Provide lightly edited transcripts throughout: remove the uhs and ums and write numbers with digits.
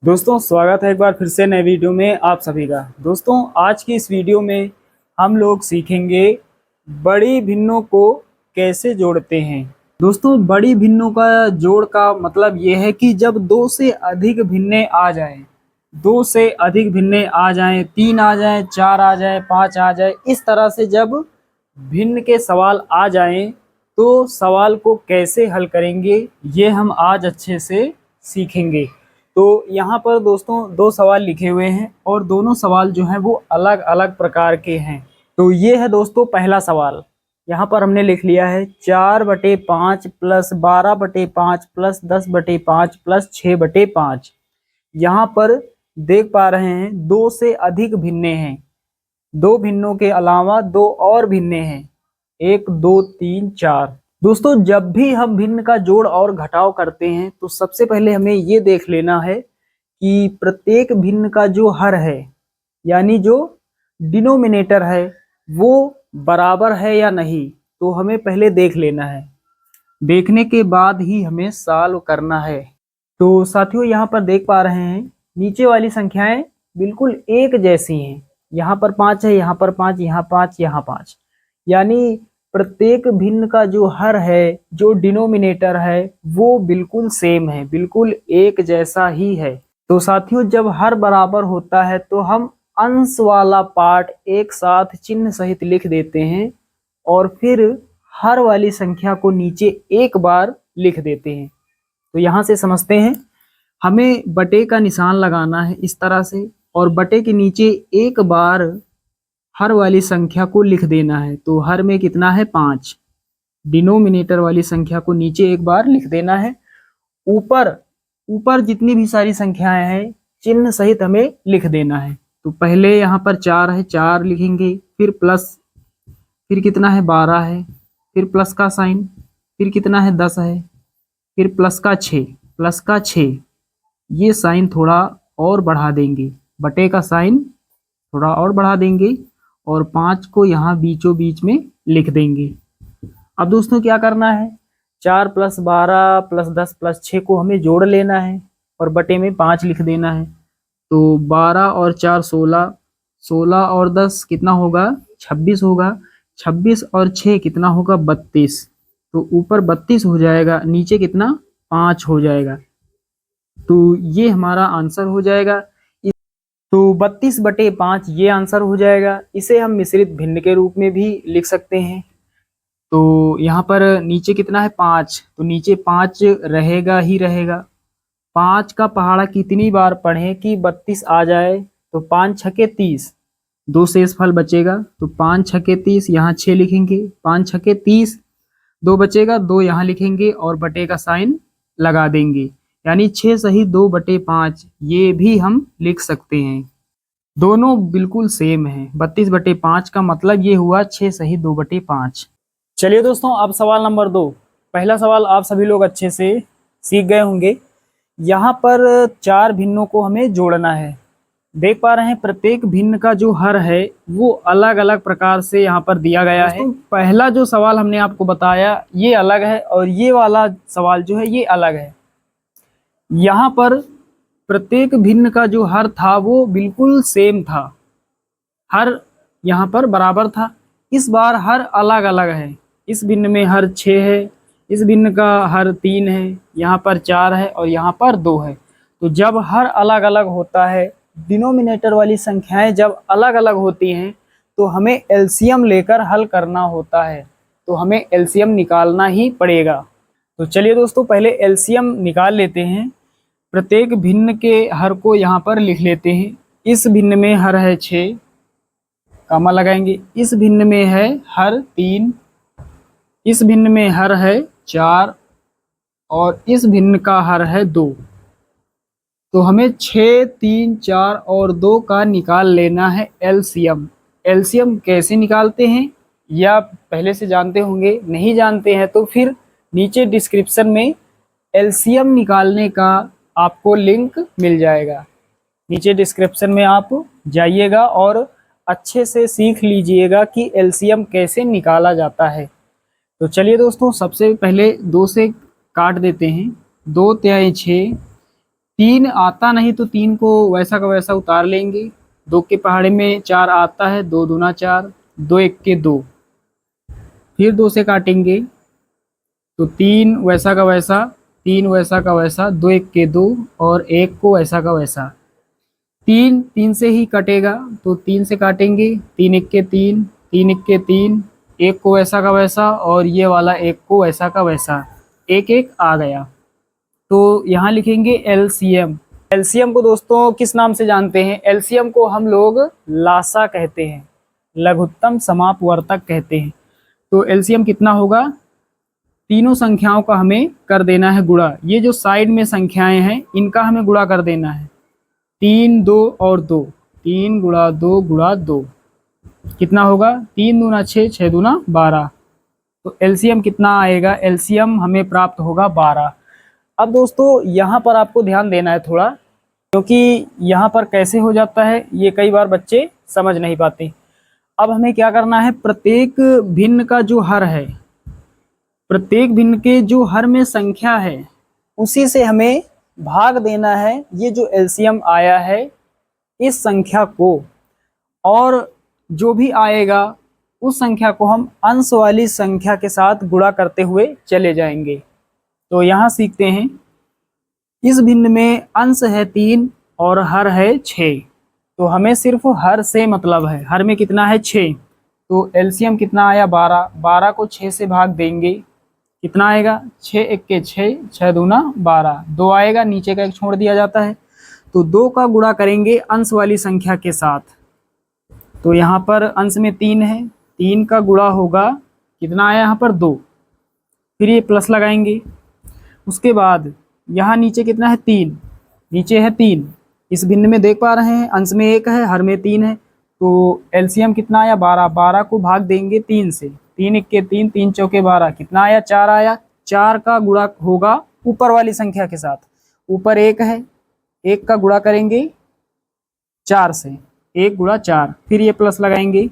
दोस्तों स्वागत है एक बार फिर से नए वीडियो में आप सभी का। दोस्तों आज की इस वीडियो में हम लोग सीखेंगे बड़ी भिन्नों को कैसे जोड़ते हैं। दोस्तों बड़ी भिन्नों का जोड़ का मतलब ये है कि जब दो से अधिक भिन्ने आ जाएं, दो से अधिक भिन्ने आ जाएं, तीन आ जाएं, चार आ जाएं, पांच आ जाए, इस तरह से जब भिन्न के सवाल आ जाएं तो सवाल को कैसे हल करेंगे ये हम आज अच्छे से सीखेंगे। तो यहाँ पर दोस्तों दो सवाल लिखे हुए हैं और दोनों सवाल जो हैं वो अलग अलग प्रकार के हैं। तो ये है दोस्तों पहला सवाल। यहाँ पर हमने लिख लिया है 4/5 प्लस 12/5 प्लस 10/5 प्लस 6/5। यहाँ पर देख पा रहे हैं दो से अधिक भिन्ने हैं, दो भिन्नों के अलावा दो और भिन्ने हैं, 1 2 3 4। दोस्तों जब भी हम भिन्न का जोड़ और घटाव करते हैं तो सबसे पहले हमें ये देख लेना है कि प्रत्येक भिन्न का जो हर है यानी जो डिनोमिनेटर है वो बराबर है या नहीं, तो हमें पहले देख लेना है। देखने के बाद ही हमें सॉल्व करना है। तो साथियों यहाँ पर देख पा रहे हैं नीचे वाली संख्याएं बिल्कुल एक जैसी हैं। यहाँ पर 5 है, यहाँ पर 5, यहाँ 5, यहाँ 5, यानी प्रत्येक भिन्न का जो हर है, जो डिनोमिनेटर है वो बिल्कुल सेम है, बिल्कुल एक जैसा ही है। तो साथियों जब हर बराबर होता है तो हम अंश वाला पार्ट एक साथ चिन्ह सहित लिख देते हैं और फिर हर वाली संख्या को नीचे एक बार लिख देते हैं। तो यहाँ से समझते हैं, हमें बटे का निशान लगाना है इस तरह से और बटे के नीचे एक बार हर वाली संख्या को लिख देना है। तो हर में कितना है 5, डिनोमिनेटर वाली संख्या को नीचे एक बार लिख देना है। ऊपर ऊपर जितनी भी सारी संख्याएं हैं चिन्ह सहित हमें लिख देना है। तो पहले यहाँ पर 4 है, 4 लिखेंगे, फिर प्लस, फिर कितना है 12 है, फिर प्लस का साइन, फिर कितना है 10 है, फिर प्लस का 6, प्लस का 6, ये साइन थोड़ा और बढ़ा देंगे, बटे का साइन थोड़ा और बढ़ा देंगे और 5 को यहाँ बीचों बीच में लिख देंगे। अब दोस्तों क्या करना है, 4 प्लस 12 प्लस 10 प्लस 6 को हमें जोड़ लेना है और बटे में 5 लिख देना है। तो 12 और 4 16, 16 और 10 कितना होगा 26 होगा, 26 और 6 कितना होगा 32। तो ऊपर 32 हो जाएगा, नीचे कितना 5 हो जाएगा। तो ये हमारा आंसर हो जाएगा। तो 32/5 ये आंसर हो जाएगा। इसे हम मिश्रित भिन्न के रूप में भी लिख सकते हैं। तो यहाँ पर नीचे कितना है 5, तो नीचे 5 रहेगा ही रहेगा। 5 का पहाड़ा कितनी बार पढ़ें कि 32 आ जाए, तो 5 छके 30, 2 शेषफल बचेगा, तो 5 छके 30, यहाँ 6 लिखेंगे, 5 छके 30, 2 बचेगा, 2 यहाँ लिखेंगे और बटे का साइन लगा देंगे, यानी 6 सही 2/5 ये भी हम लिख सकते हैं। दोनों बिल्कुल सेम है। 32/5 का मतलब ये हुआ 6 सही 2/5। चलिए दोस्तों अब सवाल नंबर 2। पहला सवाल आप सभी लोग अच्छे से सीख गए होंगे। यहाँ पर 4 भिन्नों को हमें जोड़ना है। देख पा रहे हैं प्रत्येक भिन्न का जो हर है वो अलग अलग प्रकार से यहाँ पर दिया गया है। पहला जो सवाल हमने आपको बताया ये अलग है और ये वाला सवाल जो है ये अलग है। यहाँ पर प्रत्येक भिन्न का जो हर था वो बिल्कुल सेम था, हर यहाँ पर बराबर था। इस बार हर अलग अलग है। इस भिन्न में हर 6 है, इस भिन्न का हर 3 है, यहाँ पर 4 है और यहाँ पर 2 है। तो जब हर अलग अलग होता है, डिनोमिनेटर वाली संख्याएं जब अलग अलग होती हैं तो हमें एलसीएम लेकर हल करना होता है। तो हमें एलसीएम निकालना ही पड़ेगा। तो चलिए दोस्तों पहले एलसीएम निकाल लेते हैं। प्रत्येक भिन्न के हर को यहाँ पर लिख लेते हैं। इस भिन्न में हर है 6, कामा लगाएंगे। इस भिन्न में है हर 3, इस भिन्न में हर है 4 और इस भिन्न का हर है 2। तो हमें 6, 3, 4 और 2 का निकाल लेना है एलसीएम। एलसीएम कैसे निकालते हैं या पहले से जानते होंगे, नहीं जानते हैं तो फिर नीचे डिस्क्रिप्शन में एलसीएम निकालने का आपको लिंक मिल जाएगा। नीचे डिस्क्रिप्शन में आप जाइएगा और अच्छे से सीख लीजिएगा कि एलसीएम कैसे निकाला जाता है। तो चलिए दोस्तों सबसे पहले 2 से काट देते हैं। 2 तिहाई 6, 3 आता नहीं तो 3 को वैसा का वैसा उतार लेंगे। 2 के पहाड़े में 4 आता है, 2 दूना 4, 2 एक के 2, फिर 2 से काटेंगे तो 3 वैसा का वैसा, 3 वैसा का वैसा, 2 एक के 2 और 1 को वैसा का वैसा। 3 3 से ही कटेगा तो 3 से काटेंगे, 3 एक के 3, 3 एक के 3, 1 को वैसा का वैसा और ये वाला 1 को वैसा का वैसा, 1 1 आ गया। तो यहाँ लिखेंगे एलसीएम। एलसीएम को दोस्तों किस नाम से जानते हैं? एलसीएम को हम लोग लासा कहते हैं, लघुत्तम समापवर्तक कहते हैं। तो एलसीएम कितना होगा? तीनों संख्याओं का हमें कर देना है गुणा। ये जो साइड में संख्याएं हैं इनका हमें गुणा कर देना है। 3 2 और 2, 3 गुणा 2 गुणा 2 कितना होगा? 3 दूना 6, 6 दूना 12। तो एलसीएम कितना आएगा? एलसीएम हमें प्राप्त होगा 12। अब दोस्तों यहाँ पर आपको ध्यान देना है थोड़ा, क्योंकि यहाँ पर कैसे हो जाता है ये कई बार बच्चे समझ नहीं पाते। अब हमें क्या करना है, प्रत्येक भिन्न का जो हर है, प्रत्येक भिन्न के जो हर में संख्या है उसी से हमें भाग देना है ये जो एलसीएम आया है इस संख्या को, और जो भी आएगा उस संख्या को हम अंश वाली संख्या के साथ गुणा करते हुए चले जाएंगे। तो यहाँ सीखते हैं, इस भिन्न में अंश है 3 और हर है 6, तो हमें सिर्फ हर से मतलब है। हर में कितना है? 6, तो एलसीएम कितना आया? 12। 12 को 6 से भाग देंगे, कितना आएगा? 6 एक के 6, 6 दूना 12, 2 आएगा, नीचे का 1 छोड़ दिया जाता है। तो 2 का गुणा करेंगे अंश वाली संख्या के साथ। तो यहाँ पर अंश में 3 है, 3 का गुणा होगा, कितना आया यहाँ पर? 2। फिर ये प्लस लगाएंगे। उसके बाद यहाँ नीचे कितना है? 3, नीचे है 3। इस भिन्न में देख पा रहे हैं अंश में 1 है, हर में 3 है, तो एलसीएम कितना आया? 12। 12 को भाग देंगे 3 से, 3 एक के 3, 3 चौके 12, कितना आया? 4 आया। 4 का गुणा होगा ऊपर वाली संख्या के साथ, ऊपर 1 है, 1 का गुणा करेंगे 4 से, 1 गुणा 4, फिर ये प्लस लगाएंगे।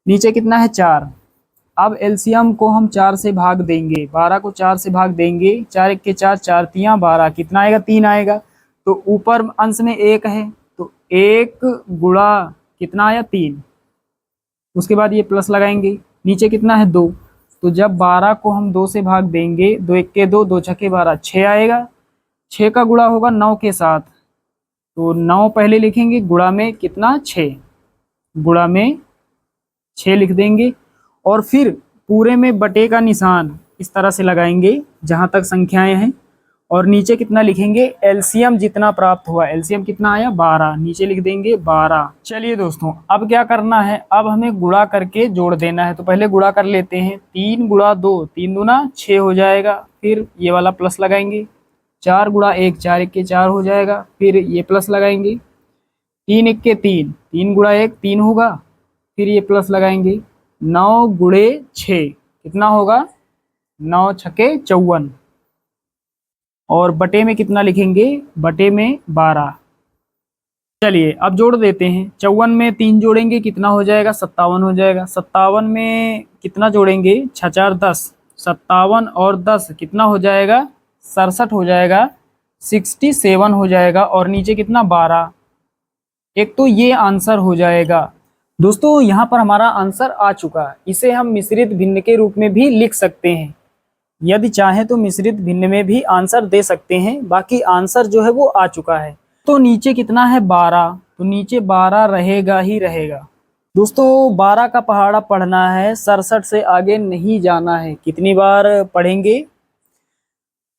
नीचे कितना है? 4। अब एलसीएम को हम 4 से भाग देंगे, 12 को 4 से भाग देंगे, 4 एक के 4, 4 तियां 12, कितना आएगा? 3 आएगा। तो ऊपर अंश में 1 है, तो 1 गुणा कितना आया? 3। उसके बाद ये प्लस लगाएंगे। नीचे कितना है? 2, तो जब 12 को हम 2 से भाग देंगे, 2 एक के 2, 2 छके 12, 6 आएगा। 6 का गुणा होगा 9 के साथ, तो 9 पहले लिखेंगे, गुणा में कितना? 6, गुणा में 6 लिख देंगे, और फिर पूरे में बटे का निशान इस तरह से लगाएंगे जहां तक संख्याएं हैं, और नीचे कितना लिखेंगे? एलसीएम जितना प्राप्त हुआ। एलसीएम कितना आया? 12, नीचे लिख देंगे 12। चलिए दोस्तों, अब क्या करना है? अब हमें गुणा करके जोड़ देना है। तो पहले गुणा कर लेते हैं। 3 गुणा 2, 3 दूना 6 हो जाएगा, फिर ये वाला प्लस लगाएंगे। 4 गुणा 1, 4 एक के 4 हो जाएगा, फिर ये प्लस लगाएंगे। 3 एक के 3, 3 गुणा 1 3 होगा, फिर ये प्लस लगाएंगे। 9 गुणे 6 कितना होगा? 9 छके 54, और बटे में कितना लिखेंगे? बटे में 12। चलिए अब जोड़ देते हैं। 54 में 3 जोड़ेंगे, कितना हो जाएगा? 57 हो जाएगा। 57 में कितना जोड़ेंगे? 6 4 10, 57 और 10 कितना हो जाएगा? 67 हो जाएगा, 67 हो जाएगा, और नीचे कितना? 12। एक तो ये आंसर हो जाएगा। दोस्तों यहाँ पर हमारा आंसर आ चुका है। इसे हम मिश्रित भिन्न के रूप में भी लिख सकते हैं, यदि चाहें तो मिश्रित भिन्न में भी आंसर दे सकते हैं। बाकी आंसर जो है वो आ चुका है। तो नीचे कितना है? 12, तो नीचे 12 रहेगा ही रहेगा। दोस्तों 12 का पहाड़ा पढ़ना है, 67 से आगे नहीं जाना है। कितनी बार पढ़ेंगे?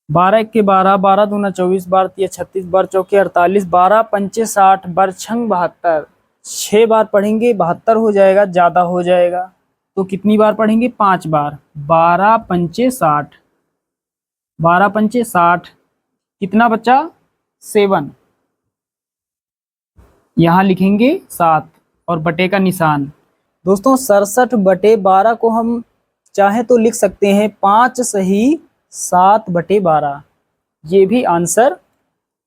12 एक के 12, 12 दूना 24, 12 तिया 36, 12 चौके 48, 12 पंचे 60, बरछंग 72। 6 बार पढ़ेंगे 72 हो जाएगा, ज़्यादा हो जाएगा। तो कितनी बार पढ़ेंगे? 5 बार। 12 पंचे 60, 12 पंचे 60, कितना बचा? 7। यहाँ लिखेंगे 7 और बटे का निशान। दोस्तों 67 बटे 12 को हम चाहे तो लिख सकते हैं 5 सही 7 बटे 12। ये भी आंसर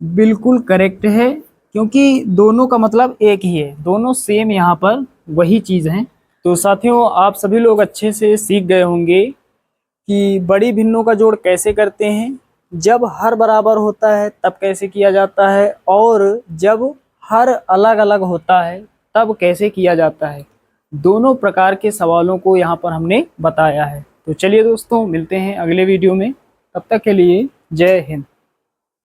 बिल्कुल करेक्ट है, क्योंकि दोनों का मतलब एक ही है, दोनों सेम यहाँ पर वही चीज़ हैं। तो साथियों आप सभी लोग अच्छे से सीख गए होंगे कि बड़ी भिन्नों का जोड़ कैसे करते हैं, जब हर बराबर होता है तब कैसे किया जाता है, और जब हर अलग अलग होता है तब कैसे किया जाता है। दोनों प्रकार के सवालों को यहाँ पर हमने बताया है। तो चलिए दोस्तों, मिलते हैं अगले वीडियो में। तब तक के लिए जय हिंद।